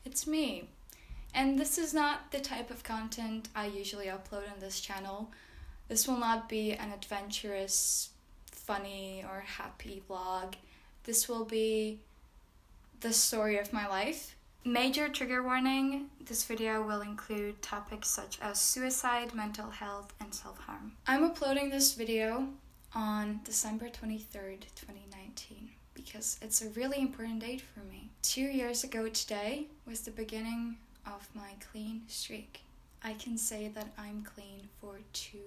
it's me. And this is not the type of content I usually upload on this channel. This will not be an adventurous, funny, or happy vlog. This will be the story of my life. Major trigger warning, this video will include topics such as suicide, mental health, and self-harm. I'm uploading this video on December 23rd, 2019, because it's a really important date for me. 2 years ago today was the beginning of my clean streak. I can say that I'm clean for 2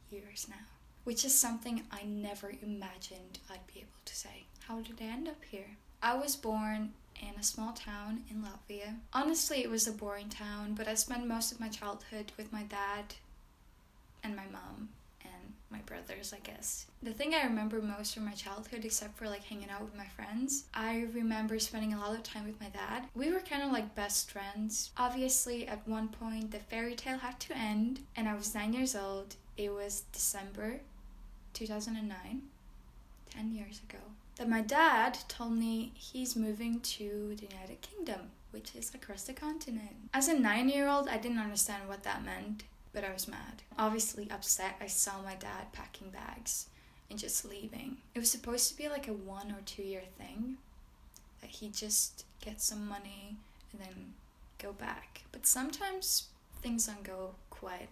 years now, which is something I never imagined I'd be able to say. How did I end up here? I was born in a small town in Latvia. Honestly, it was a boring town, but I spent most of my childhood with my dad and my mom and my brothers, I guess. The thing I remember most from my childhood, except for like hanging out with my friends, I remember spending a lot of time with my dad. We were kind of like best friends. Obviously, at one point, the fairy tale had to end, and I was 9 years old. It was December 2009, 10 years ago, that my dad told me he's moving to the United Kingdom, which is across the continent. As a 9-year-old, I didn't understand what that meant, but I was mad. Obviously upset. I saw my dad packing bags and just leaving. It was supposed to be like a 1 or 2 year thing, that he'd just get some money and then go back. But sometimes things don't go quite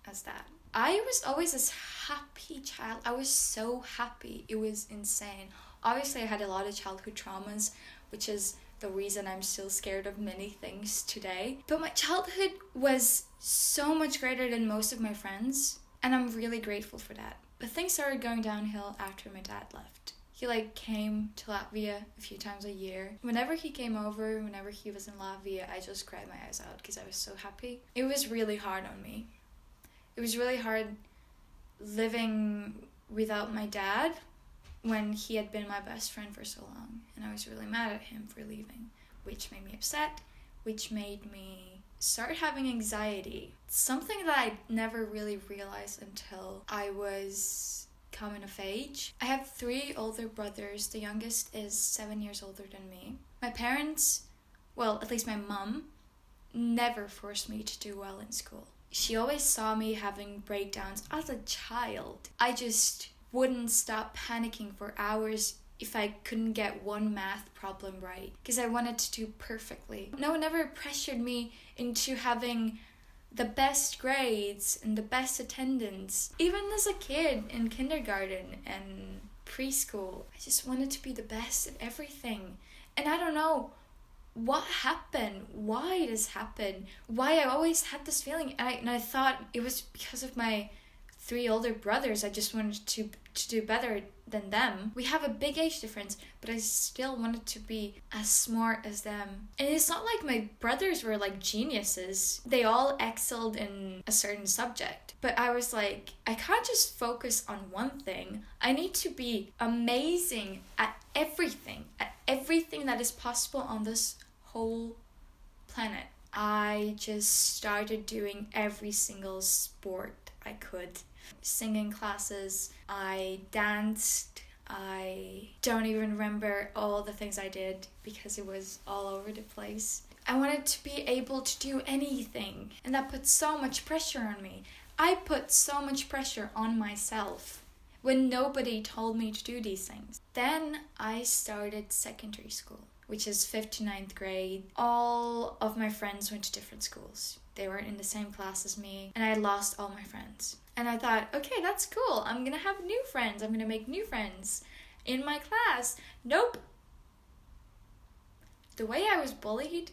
as that. I was always this happy child. I was so happy. It was insane. Obviously, I had a lot of childhood traumas, which is the reason I'm still scared of many things today. But my childhood was so much greater than most of my friends, and I'm really grateful for that. But things started going downhill after my dad left. He came to Latvia a few times a year. Whenever he came over, whenever he was in Latvia, I just cried my eyes out because I was so happy. It was really hard on me. It was really hard living without my dad when he had been my best friend for so long. And I was really mad at him for leaving, which made me upset, which made me start having anxiety. Something that I never really realized until I was coming of age. I have 3 older brothers. The youngest is 7 years older than me. My parents, well, at least my mom, never forced me to do well in school. She always saw me having breakdowns as a child. I just wouldn't stop panicking for hours if I couldn't get one math problem right, because I wanted to do perfectly. No one ever pressured me into having the best grades and the best attendance. Even as a kid in kindergarten and preschool, I just wanted to be the best at everything. And I don't know what happened, why this happened, why I always had this feeling. And I thought it was because of my 3 older brothers. I just wanted to do better than them. We have a big age difference, but I still wanted to be as smart as them. And it's not like my brothers were like geniuses. They all excelled in a certain subject. But I was like, I can't just focus on one thing. I need to be amazing at everything that is possible on this whole planet. I just started doing every single sport I could. Singing classes, I danced, I don't even remember all the things I did because it was all over the place. I wanted to be able to do anything, and that put so much pressure on me. I put so much pressure on myself when nobody told me to do these things. Then I started secondary school, which is 5th to 9th grade. All of my friends went to different schools. They weren't in the same class as me, and I lost all my friends. And I thought, okay, that's cool. I'm gonna have new friends. I'm gonna make new friends in my class. Nope. The way I was bullied,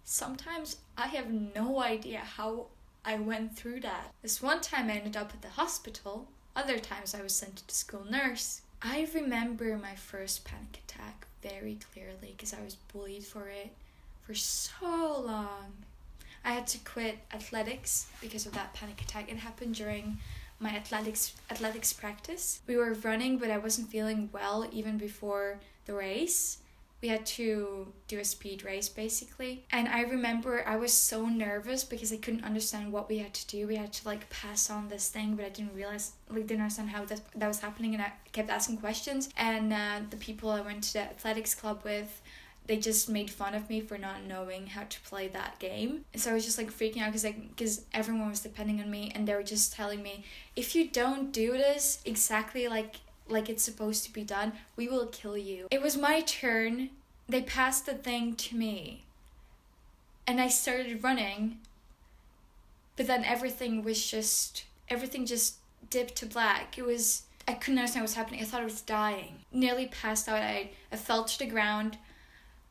sometimes I have no idea how I went through that. This one time I ended up at the hospital. Other times I was sent to the school nurse. I remember my first panic attack very clearly because I was bullied for it for so long. I had to quit athletics because of that panic attack. It happened during my athletics practice. We were running, but I wasn't feeling well even before the race. We had to do a speed race basically. And I remember I was so nervous because I couldn't understand what we had to do. We had to pass on this thing, but I didn't understand how that was happening, and I kept asking questions. And the people I went to the athletics club with they just made fun of me for not knowing how to play that game. So I was just like freaking out because everyone was depending on me, and they were just telling me, if you don't do this exactly like it's supposed to be done, we will kill you. It was my turn. They passed the thing to me, and I started running, but then everything just dipped to black. I couldn't understand what was happening. I thought I was dying. Nearly passed out. I fell to the ground.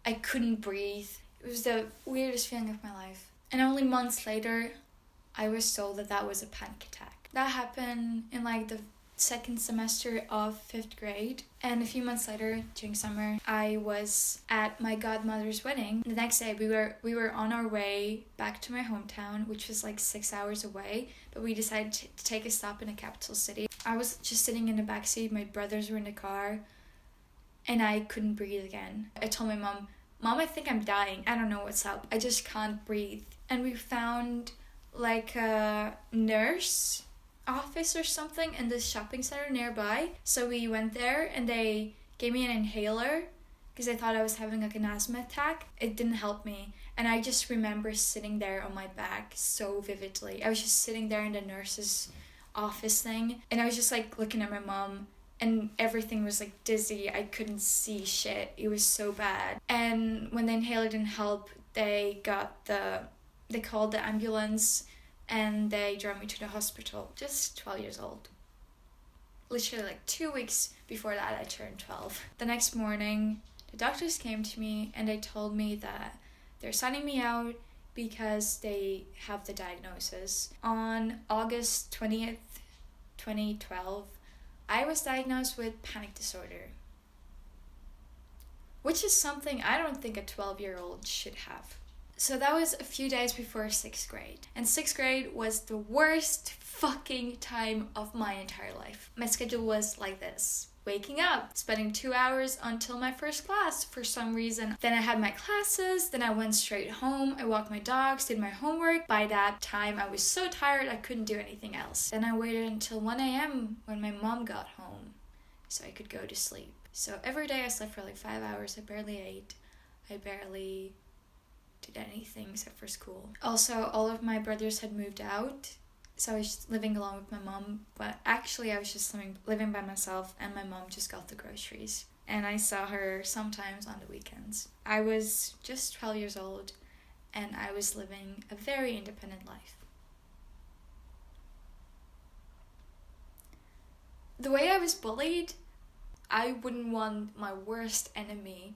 I couldn't breathe. It was the weirdest feeling of my life. And only months later, I was told that was a panic attack. That happened in like the second semester of 5th grade. And a few months later, during summer, I was at my godmother's wedding. The next day, we were on our way back to my hometown, which was like 6 hours away. But we decided to take a stop in a capital city. I was just sitting in the backseat. My brothers were in the car. And I couldn't breathe again. I told my mom, I think I'm dying. I don't know what's up. I just can't breathe. And we found like a nurse office or something in this shopping center nearby. So we went there and they gave me an inhaler because they thought I was having like an asthma attack. It didn't help me. And I just remember sitting there on my back so vividly. I was just sitting there in the nurse's office thing. And I was just like looking at my mom. And everything was like dizzy. I couldn't see shit. It was so bad. And when the inhaler didn't help, they called the ambulance and they drove me to the hospital. Just 12 years old. Literally like 2 weeks before that I turned 12. The next morning, the doctors came to me and they told me that they're signing me out because they have the diagnosis. On August 20th, 2012, I was diagnosed with panic disorder, which is something I don't think a 12-year-old should have. So that was a few days before 6th grade. And 6th grade was the worst fucking time of my entire life. My schedule was like this. Waking up, spending 2 hours until my first class for some reason. Then I had my classes, then I went straight home, I walked my dogs, did my homework. By that time I was so tired I couldn't do anything else. Then I waited until 1 a.m. when my mom got home so I could go to sleep. So every day I slept for like 5 hours, I barely ate, I barely did anything except for school. Also, all of my brothers had moved out. So I was living along with my mom, but actually I was just living by myself, and my mom just got the groceries. And I saw her sometimes on the weekends. I was just 12 years old, and I was living a very independent life. The way I was bullied, I wouldn't want my worst enemy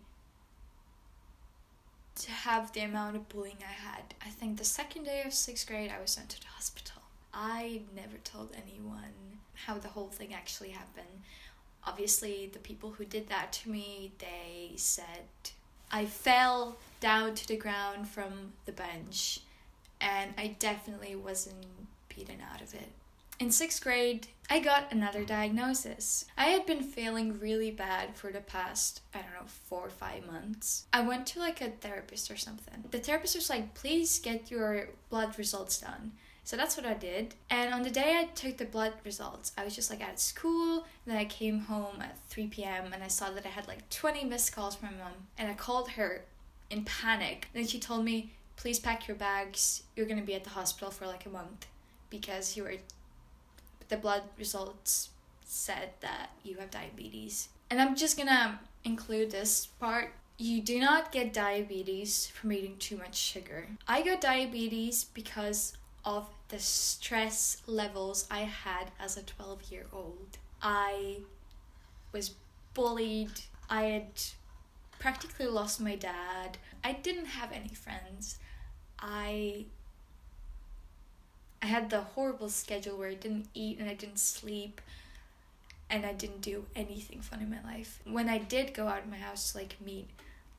to have the amount of bullying I had. I think the second day of 6th grade, I was sent to the hospital. I never told anyone how the whole thing actually happened. Obviously, the people who did that to me, they said I fell down to the ground from the bench, and I definitely wasn't beaten out of it. In 6th grade, I got another diagnosis. I had been feeling really bad for the past, 4 or 5 months. I went to like a therapist or something. The therapist was like, please get your blood results done. So that's what I did. And on the day I took the blood results, I was just like at school. Then I came home at 3 p.m. and I saw that I had like 20 missed calls from my mom. And I called her in panic. Then she told me, please pack your bags. You're going to be at the hospital for like a month because the blood results said that you have diabetes. And I'm just going to include this part. You do not get diabetes from eating too much sugar. I got diabetes because of the stress levels I had as a 12-year-old. I was bullied. I had practically lost my dad. I didn't have any friends. I had the horrible schedule where I didn't eat and I didn't sleep and I didn't do anything fun in my life. When I did go out of my house to like meet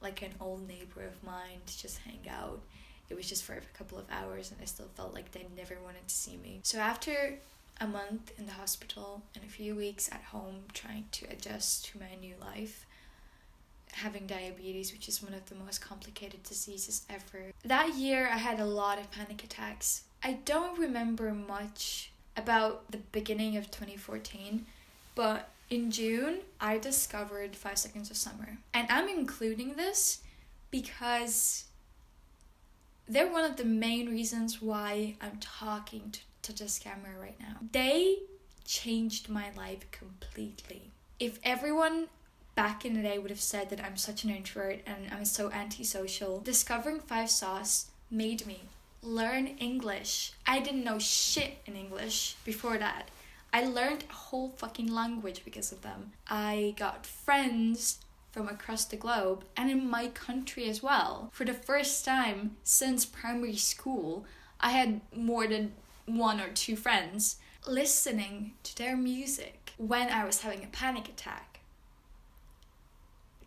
like an old neighbor of mine to just hang out, it was just for a couple of hours and I still felt like they never wanted to see me. So after a month in the hospital and a few weeks at home trying to adjust to my new life, having diabetes, which is one of the most complicated diseases ever. That year I had a lot of panic attacks. I don't remember much about the beginning of 2014, but in June I discovered 5 Seconds of Summer. And I'm including this because they're one of the main reasons why I'm talking to this camera right now. They changed my life completely. If everyone back in the day would have said that I'm such an introvert and I'm so antisocial, discovering 5 sauce made me learn English. I didn't know shit in English before that. I learned a whole fucking language because of them. I got friends from across the globe and in my country as well. For the first time since primary school, I had more than 1 or 2 friends listening to their music when I was having a panic attack.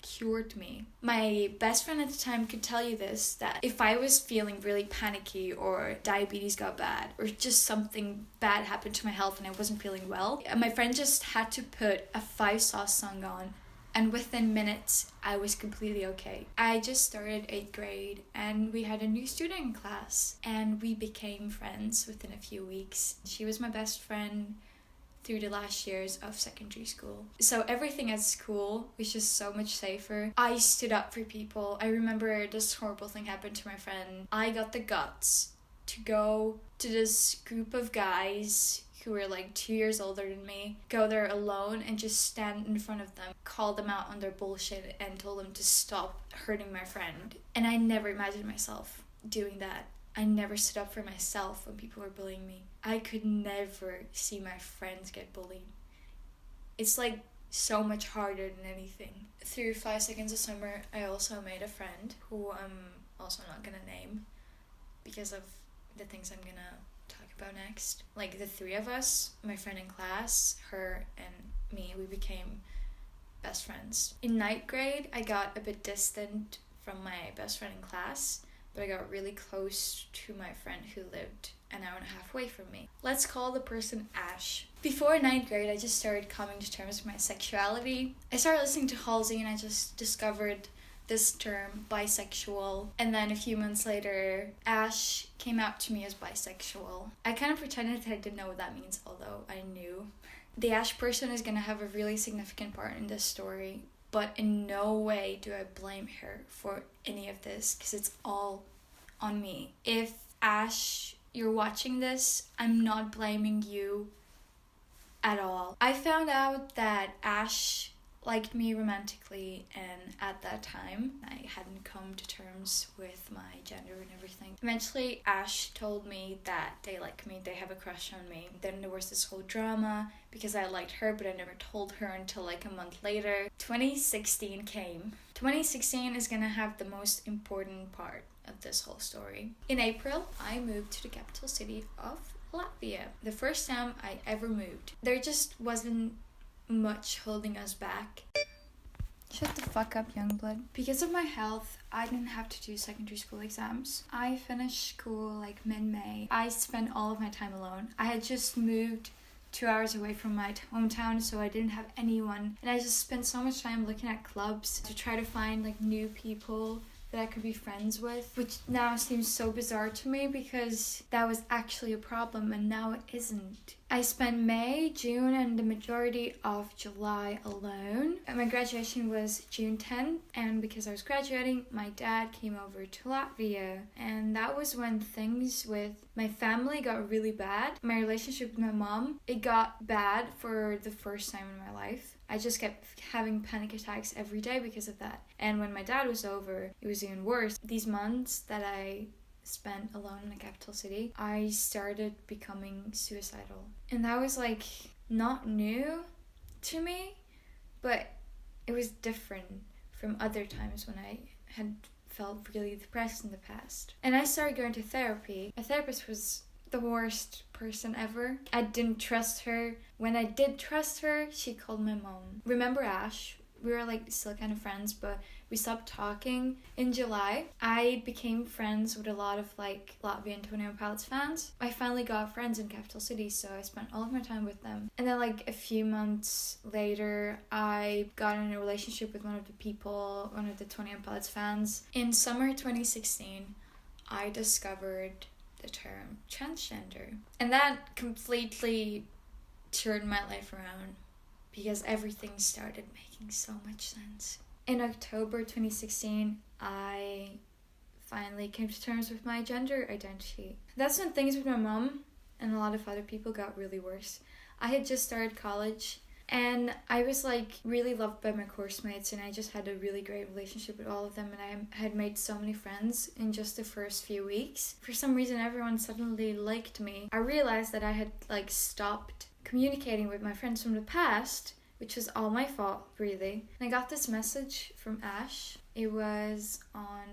Cured me. My best friend at the time could tell you this, that if I was feeling really panicky or diabetes got bad or just something bad happened to my health and I wasn't feeling well, my friend just had to put a 5 sauce song on and within minutes I was completely okay. I just started 8th grade and we had a new student in class and we became friends within a few weeks. She was my best friend through the last years of secondary school. So everything at school was just so much safer. I stood up for people. I remember this horrible thing happened to my friend. I got the guts to go to this group of guys who were like 2 years older than me, go there alone and just stand in front of them, call them out on their bullshit and told them to stop hurting my friend. And I never imagined myself doing that. I never stood up for myself when people were bullying me. I could never see my friends get bullied. It's like so much harder than anything. Through 5 seconds of summer, I also made a friend who I'm also not gonna name because of the things I'm gonna talk about next. Like the 3 of us, my friend in class, her and me, we became best friends. In 9th grade, I got a bit distant from my best friend in class, but I got really close to my friend who lived an hour and a half away from me. Let's call the person Ash. Before 9th grade, I just started coming to terms with my sexuality. I started listening to Halsey and I just discovered this term, bisexual. And then a few months later, Ash came out to me as bisexual. I kind of pretended that I didn't know what that means, although I knew. The Ash person is gonna have a really significant part in this story, but in no way do I blame her for any of this because it's all on me. If Ash, you're watching this, I'm not blaming you at all. I found out that Ash liked me romantically, and at that time I hadn't come to terms with my gender and everything. Eventually Ash told me that they like me, they have a crush on me. Then there was this whole drama because I liked her, but I never told her until like a month later. 2016 came. 2016 is gonna have the most important part of this whole story. In April, I moved to the capital city of Latvia. The first time I ever moved. There just wasn't much holding us back. Shut the fuck up, Youngblood. Because of my health, I didn't have to do secondary school exams. I finished school like mid-May. I spent all of my time alone. I had just moved 2 hours away from my hometown, so I didn't have anyone. And I just spent so much time looking at clubs to try to find like new people that I could be friends with, which now seems so bizarre to me because that was actually a problem and now it isn't. I spent May, June, and the majority of July alone. My graduation was June 10th, and because I was graduating, my dad came over to Latvia, and that was when things with my family got really bad. My relationship with my mom, it got bad for the first time in my life. I just kept having panic attacks every day because of that. And when my dad was over, it was even worse. These months that I spent alone in the capital city, I started becoming suicidal. And that was like not new to me, but it was different from other times when I had felt really depressed in the past. And I started going to therapy. My therapist was the worst person ever. I didn't trust her. When I did trust her, she called my mom. Remember Ash? We were like still kind of friends, but we stopped talking in July. I became friends with a lot of like Latvian 21 Pilots fans. I finally got friends in capital cities, so I spent all of my time with them. And then like a few months later, I got in a relationship with one of the 21 Pilots fans. In summer 2016, I discovered the term transgender. And that completely turned my life around because everything started making so much sense. In October 2016, I finally came to terms with my gender identity. That's when things with my mom and a lot of other people got really worse. I had just started college and I was like really loved by my course mates, and I just had a really great relationship with all of them, and I had made so many friends in just the first few weeks. For some reason everyone suddenly liked me. I realized that I had like stopped communicating with my friends from the past, which was all my fault, really. And I got this message from Ash. It was on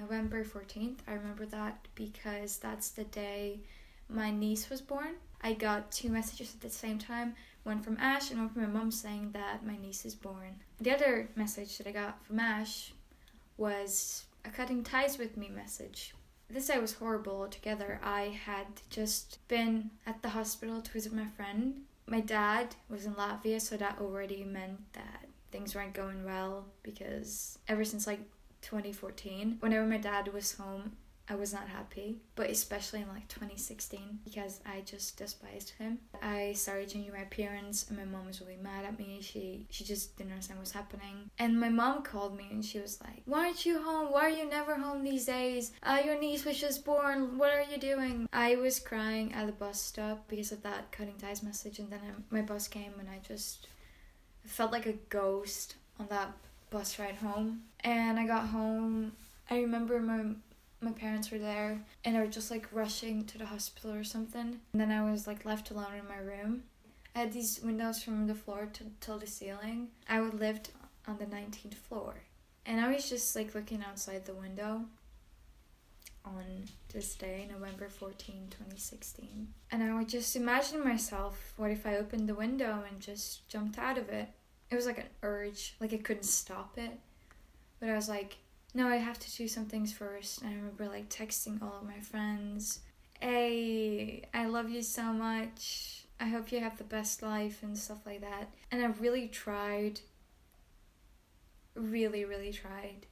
November 14th. I remember that because that's the day my niece was born. I got 2 messages at the same time, one from Ash and one from my mom saying that my niece is born. The other message that I got from Ash was a cutting ties with me message. This day was horrible altogether. I had just been at the hospital to visit my friend. My dad was in Latvia, so that already meant that things weren't going well, because ever since like 2014, whenever my dad was home, I was not happy, but especially in like 2016, because I just despised him. I started changing my appearance and my mom was really mad at me. She just didn't understand what's happening. And my mom called me and she was like, "Why aren't you home? Why are you never home these days? Your niece was just born. What are you doing?" I was crying at the bus stop because of that cutting ties message, and then my bus came and I felt like a ghost on that bus ride home. And I got home. I remember my parents were there and they were just like rushing to the hospital or something, and then I was like left alone in my room. I had these windows from the floor till the ceiling. I lived on the 19th floor, and I was just like looking outside the window on this day, November 14, 2016, and I would just imagine myself, what if I opened the window and just jumped out of it? It was like an urge, like I couldn't stop it, but I was like, no, I have to do some things first. And I remember like texting all of my friends, "Hey, I love you so much. I hope you have the best life," and stuff like that. And I really tried. Really, really tried.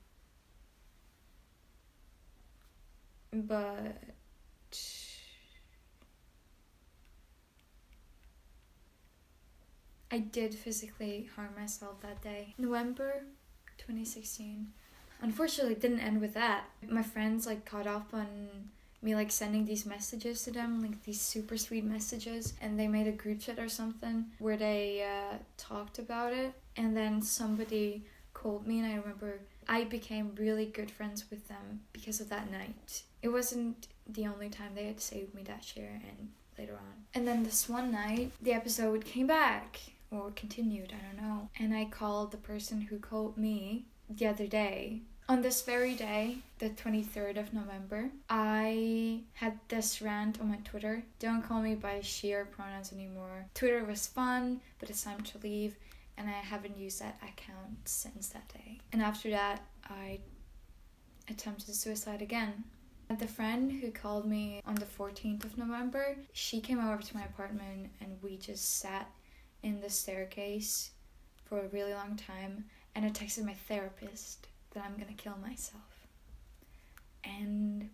But I did physically harm myself that day. November 2016. Unfortunately, it didn't end with that. My friends like caught up on me like sending these messages to them, like these super sweet messages, and they made a group chat or something where they talked about it. And then somebody called me, and I remember I became really good friends with them because of that night. It wasn't the only time they had saved me that year, and later on. And then this one night, the episode came back, or continued, I don't know. And I called the person who called me the other day. On this very day, the 23rd of November, I had this rant on my Twitter. Don't call me by she or pronouns anymore. Twitter was fun, but it's time to leave, and I haven't used that account since that day. And after that, I attempted suicide again. The friend who called me on the 14th of November, she came over to my apartment and we just sat in the staircase for a really long time, and I texted my therapist that I'm gonna kill myself. And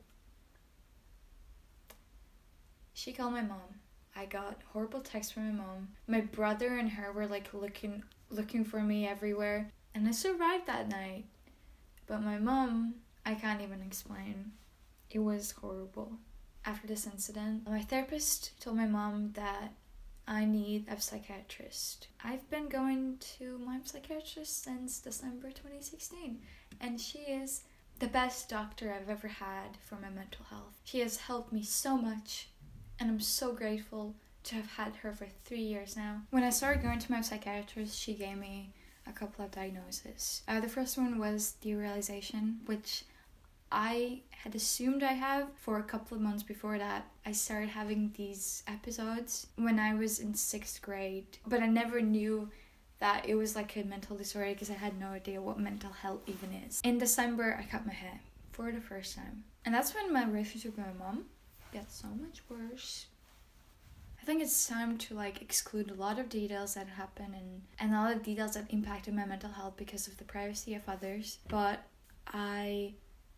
she called my mom. I got horrible texts from my mom. My brother and her were like looking for me everywhere, and I survived that night. But my mom, I can't even explain. It was horrible. After this incident, my therapist told my mom that I need a psychiatrist. I've been going to my psychiatrist since December 2016, and she is the best doctor I've ever had for my mental health. She has helped me so much, and I'm so grateful to have had her for 3 years now. When I started going to my psychiatrist, she gave me a couple of diagnoses. The first one was derealization, which I had assumed I have for a couple of months before that. I started having these episodes when I was in 6th grade, but I never knew that it was like a mental disorder because I had no idea what mental health even is. In December, I cut my hair for the first time, and that's when my relationship with my mom got so much worse. I think it's time to like exclude a lot of details that happen and a lot of details that impacted my mental health because of the privacy of others. But I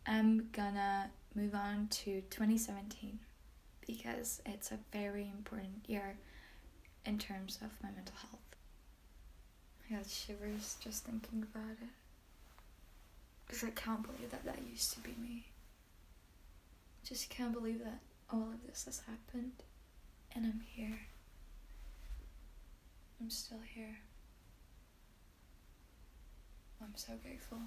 am gonna move on to 2017 because it's a very important year in terms of my mental health. I got shivers just thinking about it. Because I can't believe that that used to be me. Just can't believe that all of this has happened. And I'm here. I'm still here. I'm so grateful.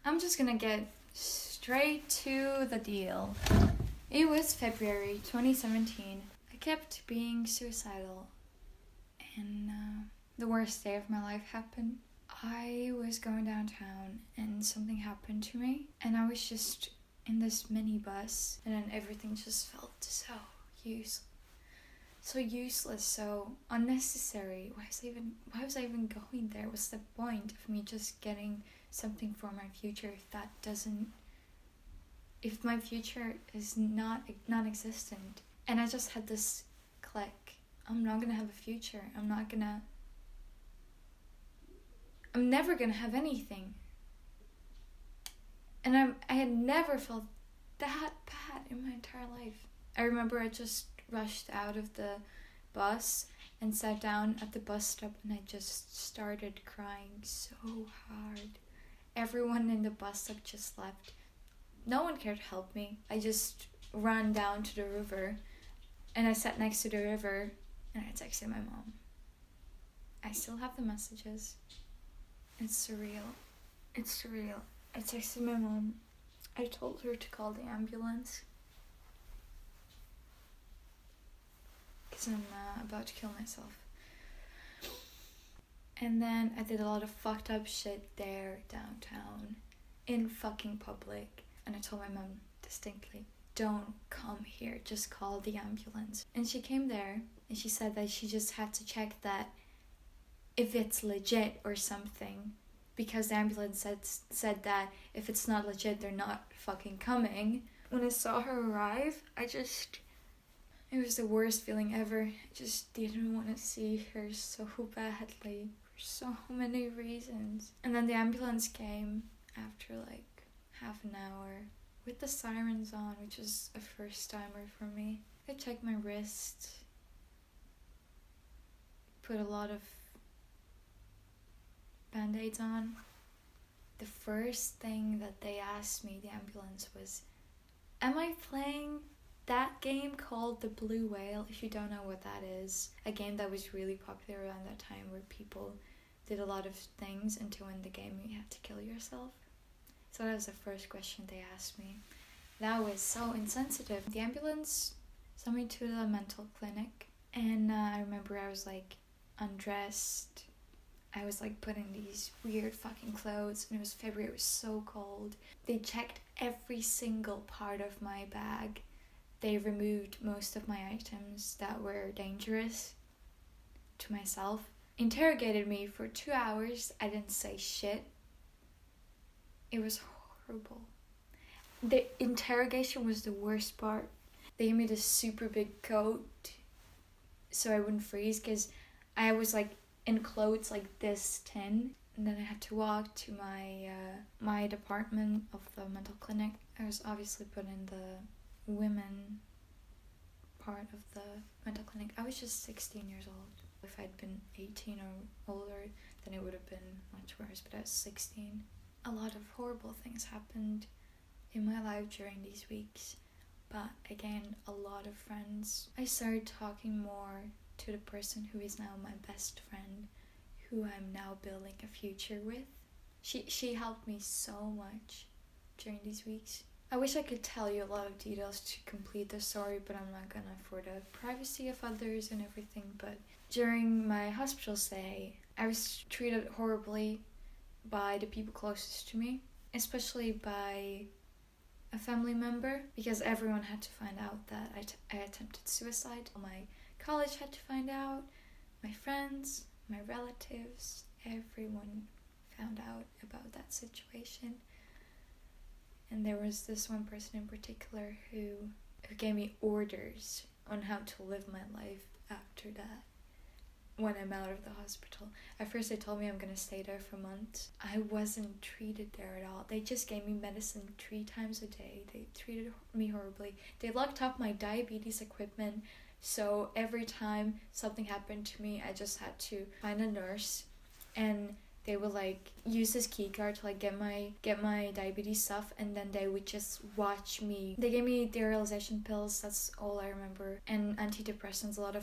I'm just gonna get straight to the deal. It was February 2017. I kept being suicidal. And the worst day of my life happened. I was going downtown and something happened to me. And I was just in this minibus. And then everything just felt so useless, so unnecessary. Why was I even going there? What's the point of me just getting something for my future if my future is non-existent? And I just had this click. I'm not gonna have a future. I'm never gonna have anything. And I had never felt that bad in my entire life. I remember I just rushed out of the bus and sat down at the bus stop, and I just started crying so hard. Everyone in the bus stop just left. No one cared to help me. I just ran down to the river, and I sat next to the river, and I texted my mom. I still have the messages. It's surreal. I texted my mom. I told her to call the ambulance. Because I'm about to kill myself. And then I did a lot of fucked up shit there downtown in fucking public. And I told my mom distinctly, don't come here, just call the ambulance. And she came there and she said that she just had to check that if it's legit or something. Because the ambulance said that if it's not legit, they're not fucking coming. When I saw her arrive, it was the worst feeling ever. I just didn't want to see her so badly for so many reasons. And then the ambulance came after like half an hour with the sirens on, which was a first timer for me. They checked my wrist, put a lot of band-aids on. The first thing that they asked me, the ambulance, was, am I playing that game called The Blue Whale? If you don't know what that is, a game that was really popular around that time where people did a lot of things, and to win the game you had to kill yourself. So that was the first question they asked me. That was so insensitive. The ambulance sent me to the mental clinic, and I remember I was like undressed. I was like put in these weird fucking clothes, and it was February, it was so cold. They checked every single part of my bag. They removed most of my items that were dangerous to myself. Interrogated me for 2 hours. I didn't say shit. It was horrible. The interrogation was the worst part. They gave me this super big coat so I wouldn't freeze, because I was like in clothes like this thin, and then I had to walk to my department of the mental clinic. I was obviously put in the women part of the mental clinic. I was just 16 years old. If I'd been 18 or older, then it would have been much worse, but I was 16. A lot of horrible things happened in my life during these weeks, but again, a lot of friends. I started talking more to the person who is now my best friend, who I'm now building a future with. She helped me so much during these weeks. I wish I could tell you a lot of details to complete the story, but I'm not gonna, for the privacy of others and everything. But during my hospital stay, I was treated horribly by the people closest to me, especially by a family member, because everyone had to find out that I attempted suicide. My college had to find out, my friends, my relatives, everyone found out about that situation. And there was this one person in particular who gave me orders on how to live my life after that, when I'm out of the hospital. At first they told me I'm gonna stay there for months. I wasn't treated there at all. They just gave me medicine 3 times a day. They treated me horribly. They locked up my diabetes equipment, so every time something happened to me, I just had to find a nurse and they would like use this key card to like get my diabetes stuff, and then they would just watch me. They gave me derealization pills, that's all I remember, and antidepressants, a lot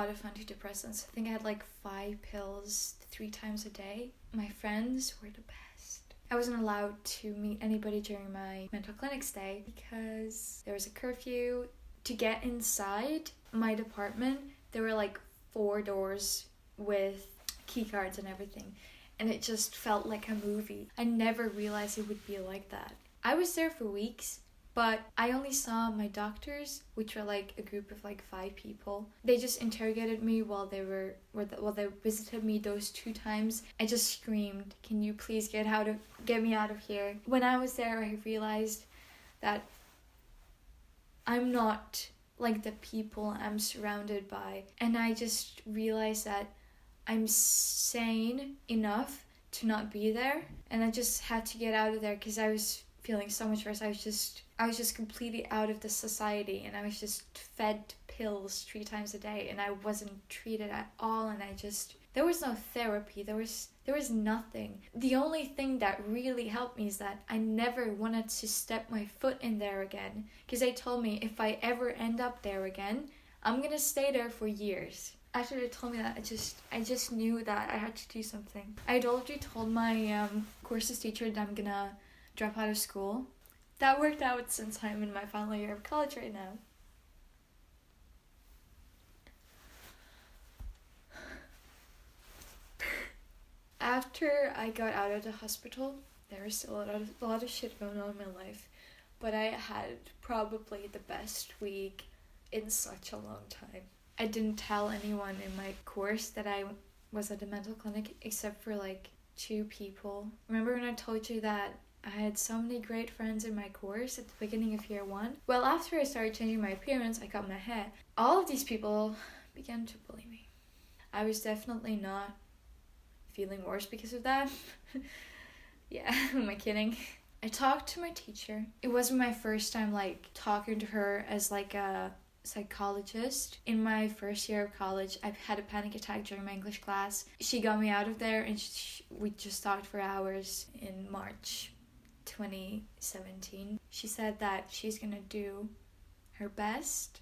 of antidepressants. I think I had like 5 pills 3 times a day. My friends were the best. I wasn't allowed to meet anybody during my mental clinic stay because there was a curfew. To get inside my department, there were like 4 doors with key cards and everything, and it just felt like a movie. I never realized it would be like that. I was there for weeks, but I only saw my doctors, which were like a group of like 5 people. They just interrogated me while they visited me those 2 times. I just screamed, "Can you please get me out of here?" When I was there, I realized that I'm not like the people I'm surrounded by, and I just realized that I'm sane enough to not be there, and I just had to get out of there because I was feeling so much worse. I was just completely out of the society, and I was just fed pills 3 times a day, and I wasn't treated at all, and there was no therapy, there was nothing. The only thing that really helped me is that I never wanted to step my foot in there again, because they told me if I ever end up there again, I'm gonna stay there for years. After they told me that, I just knew that I had to do something. I had already told my courses teacher that I'm gonna drop out of school. That worked out since I'm in my final year of college right now. After I got out of the hospital, there was still a lot of shit going on in my life, but I had probably the best week in such a long time. I didn't tell anyone in my course that I was at the mental clinic except for like 2 people. Remember when I told you that I had so many great friends in my course at the beginning of year 1? Well, after I started changing my appearance, I cut my hair. All of these people began to bully me. I was definitely not feeling worse because of that. Yeah, am I kidding? I talked to my teacher. It wasn't my first time like talking to her as like a psychologist. In my first year of college, I had a panic attack during my English class. She got me out of there, and we just talked for hours in March 2017. She said that she's gonna do her best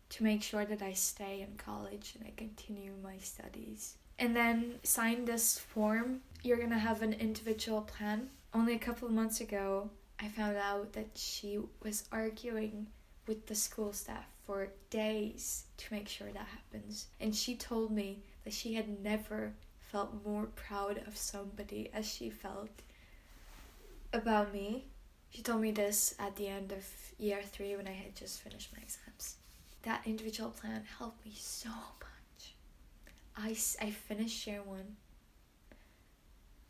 to make sure that I stay in college and I continue my studies. And then sign this form. You're gonna have an individual plan. Only a couple of months ago, I found out that she was arguing with the school staff for days to make sure that happens. And she told me that she had never felt more proud of somebody as she felt about me. She told me this at the end of year 3 when I had just finished my exams. That individual plan helped me so much. I finished year 1.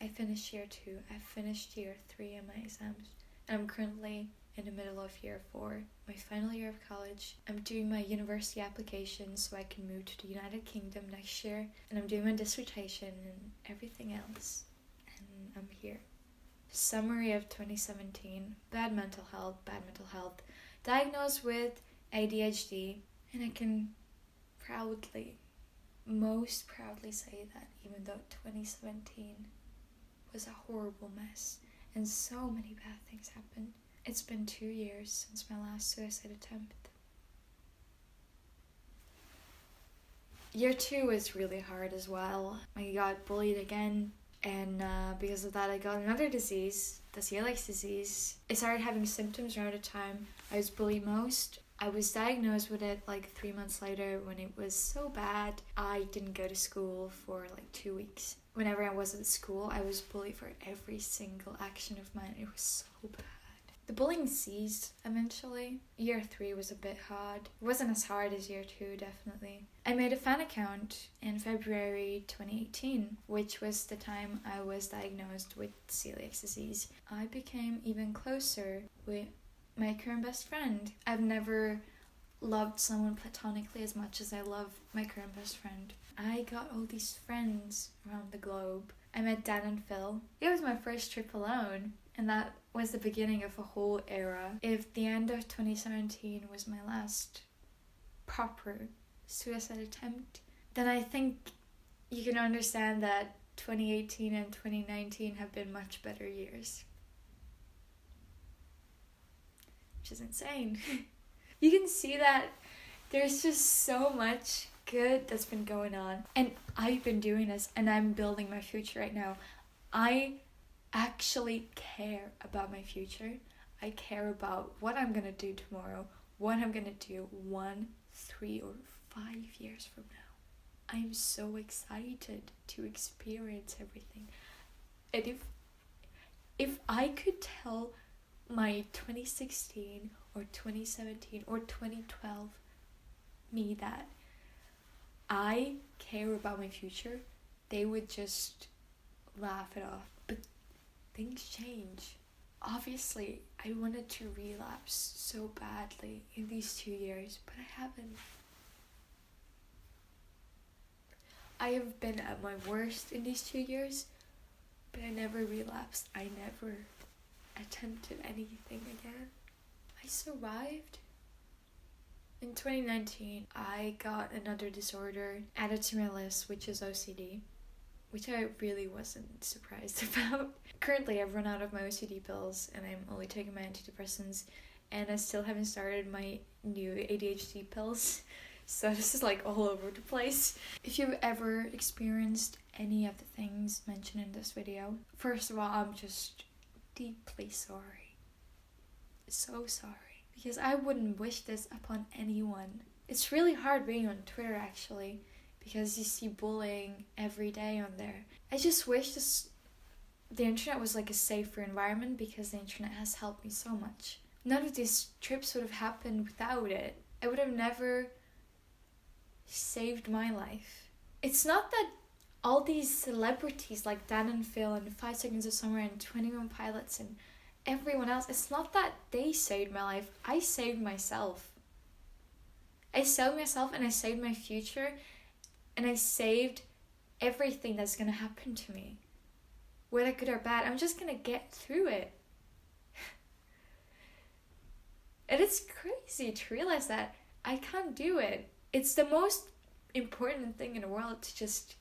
I finished year 2. I finished year 3 in my exams. And I'm currently in the middle of year 4, my final year of college. I'm doing my university application so I can move to the United Kingdom next year. And I'm doing my dissertation and everything else. And I'm here. Summary of 2017. Bad mental health. Diagnosed with ADHD. And I can most proudly say that even though 2017 was a horrible mess and so many bad things happened, it's been 2 years since my last suicide attempt. Year 2 was really hard as well. I got bullied again, and because of that I got another disease, the celiac disease. I started having symptoms around the time I was bullied most. I was diagnosed with it like 3 months later when it was so bad I didn't go to school for like 2 weeks. Whenever I was at school, I was bullied for every single action of mine. It was so bad. The bullying ceased eventually. Year 3 was a bit hard. It wasn't as hard as year 2, definitely. I made a fan account in February 2018, which was the time I was diagnosed with celiac disease. I became even closer with my current best friend. I've never loved someone platonically as much as I love my current best friend. I got all these friends around the globe. I met Dan and Phil. It was my first trip alone, and that was the beginning of a whole era. If the end of 2017 was my last proper suicide attempt, then I think you can understand that 2018 and 2019 have been much better years. Which is insane. You can see that there's just so much good that's been going on. And I've been doing this and I'm building my future right now. I actually care about my future. I care about what I'm gonna do tomorrow, what I'm gonna do 1, 3, or 5 years from now. I'm so excited to experience everything. And if I could tell my 2016 or 2017 or 2012 me that I care about my future, they would just laugh it off. But things change. Obviously, I wanted to relapse so badly in these 2 years, but I haven't. I have been at my worst in these 2 years, but I never relapsed. I never attempted anything again. I survived. In 2019, I got another disorder added to my list, which is OCD, which I really wasn't surprised about. Currently, I've run out of my OCD pills and I'm only taking my antidepressants, and I still haven't started my new ADHD pills. So this is like all over the place. If you've ever experienced any of the things mentioned in this video, first of all, I'm just deeply sorry. So sorry. Because I wouldn't wish this upon anyone. It's really hard being on Twitter actually, because you see bullying every day on there. I just wish the internet was like a safer environment, because the internet has helped me so much. None of these trips would have happened without it. I would have never saved my life. It's not that all these celebrities like Dan and Phil and 5 Seconds of Summer and 21 Pilots and everyone else, it's not that they saved my life. I saved myself. I saved myself and I saved my future, and I saved everything that's gonna happen to me. Whether good or bad, I'm just gonna get through it. And it's crazy to realize that I can't do it. It's the most important thing in the world to just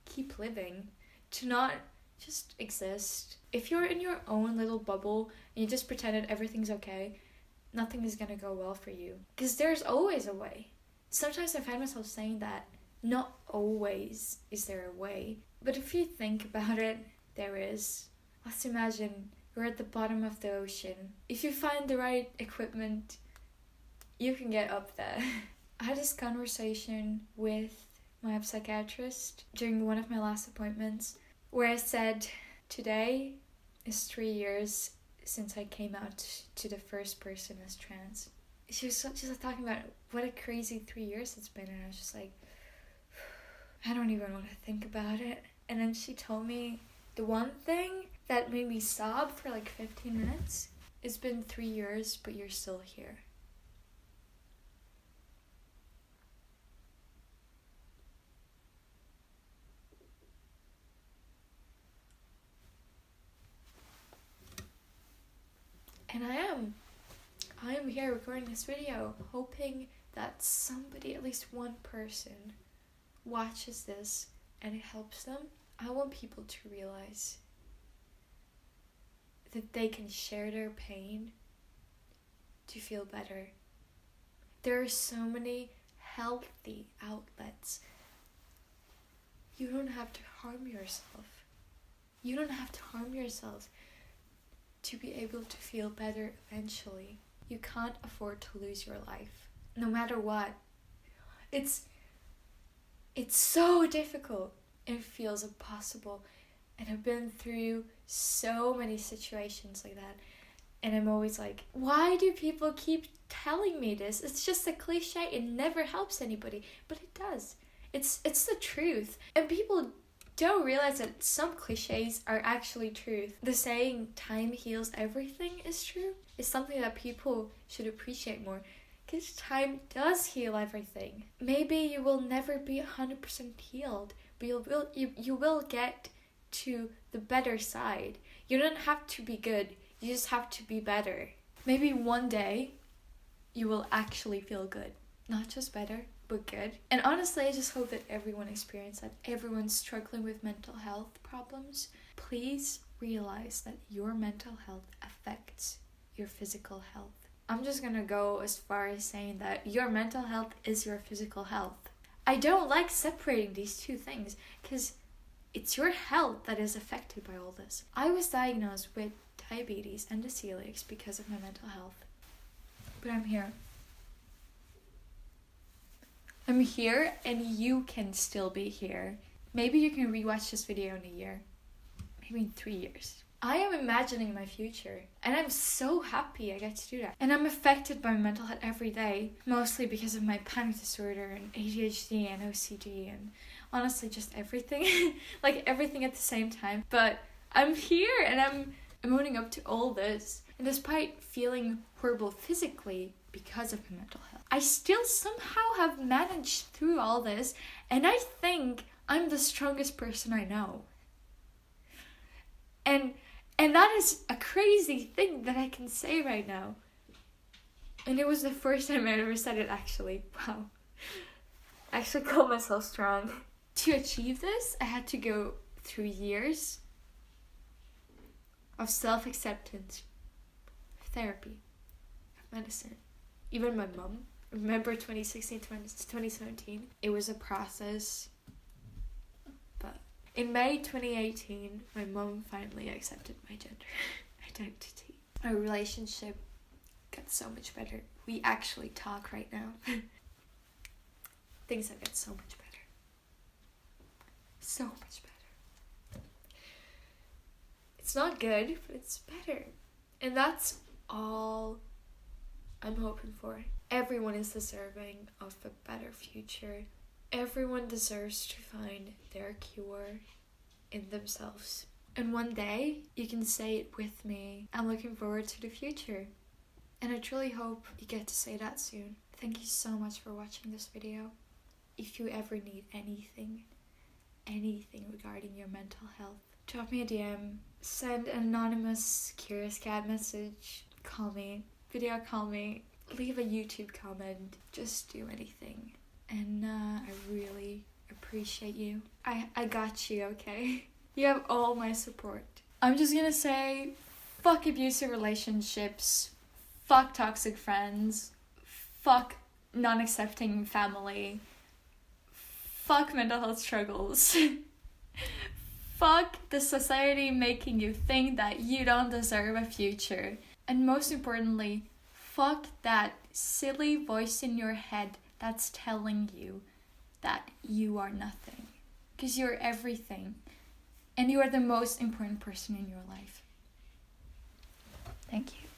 keep living, to not just exist. If you're in your own little bubble and you just pretend that everything's okay, nothing is gonna go well for you. Because there's always a way. Sometimes I find myself saying that. Not always is there a way. But if you think about it, there is. Let's imagine you're at the bottom of the ocean. If you find the right equipment, you can get up there. I had this conversation with my psychiatrist during one of my last appointments, where I said, today is 3 years since I came out to the first person as trans. She was just talking about what a crazy 3 years it's been, and I was just like, I don't even want to think about it. And then she told me the one thing that made me sob for like 15 minutes. It's been 3 years, but you're still here. And I am here recording this video, hoping that somebody, at least one person, watches this and it helps them. I want people to realize that they can share their pain to feel better. There are so many healthy outlets. You don't have to harm yourself. You don't have to harm yourself to be able to feel better eventually. You can't afford to lose your life, no matter what. It's so difficult. It feels impossible. And I've been through so many situations like that. And I'm always like, why do people keep telling me this? It's just a cliche. It never helps anybody. But it does. It's the truth. And people don't realize that some cliches are actually truth. The saying, time heals everything, is true. It's something that people should appreciate more. Because time does heal everything. Maybe you will never be 100% healed, but you will get to the better side. You don't have to be good, you just have to be better. Maybe one day you will actually feel good. Not just better, but good. And honestly, I just hope that everyone experiences that. Everyone struggling with mental health problems, please realize that your mental health affects your physical health. I'm just gonna go as far as saying that your mental health is your physical health. I don't like separating these two things because it's your health that is affected by all this. I was diagnosed with diabetes and celiac because of my mental health. But I'm here. I'm here and you can still be here. Maybe you can rewatch this video in a year. Maybe in 3 years. I am imagining my future and I'm so happy I get to do that. And I'm affected by mental health every day, mostly because of my panic disorder and ADHD and OCD and honestly just everything. Like everything at the same time. But I'm here and I'm owning up to all this. And despite feeling horrible physically because of my mental health, I still somehow have managed through all this, and I think I'm the strongest person I know. And that is a crazy thing that I can say right now. And it was the first time I ever said it, actually. Wow. I actually call myself strong. To achieve this, I had to go through years of self-acceptance, therapy, medicine. Even my mom. Remember 2016, 2017? It was a process. But in May 2018, my mom finally accepted my gender identity. Our relationship got so much better. We actually talk right now. Things have got so much better. So much better. It's not good, but it's better. And that's all I'm hoping for. Everyone is deserving of a better future. Everyone deserves to find their cure in themselves. And one day, you can say it with me. I'm looking forward to the future. And I truly hope you get to say that soon. Thank you so much for watching this video. If you ever need anything regarding your mental health, drop me a DM, send an anonymous curious cat message, call me, video call me, leave a YouTube comment, just do anything. And I really appreciate you. I got you, okay? You have all my support. I'm just gonna say, fuck abusive relationships, fuck toxic friends, fuck non-accepting family, fuck mental health struggles, fuck the society making you think that you don't deserve a future, and most importantly, fuck that silly voice in your head that's telling you that you are nothing. Because you're everything. And you are the most important person in your life. Thank you.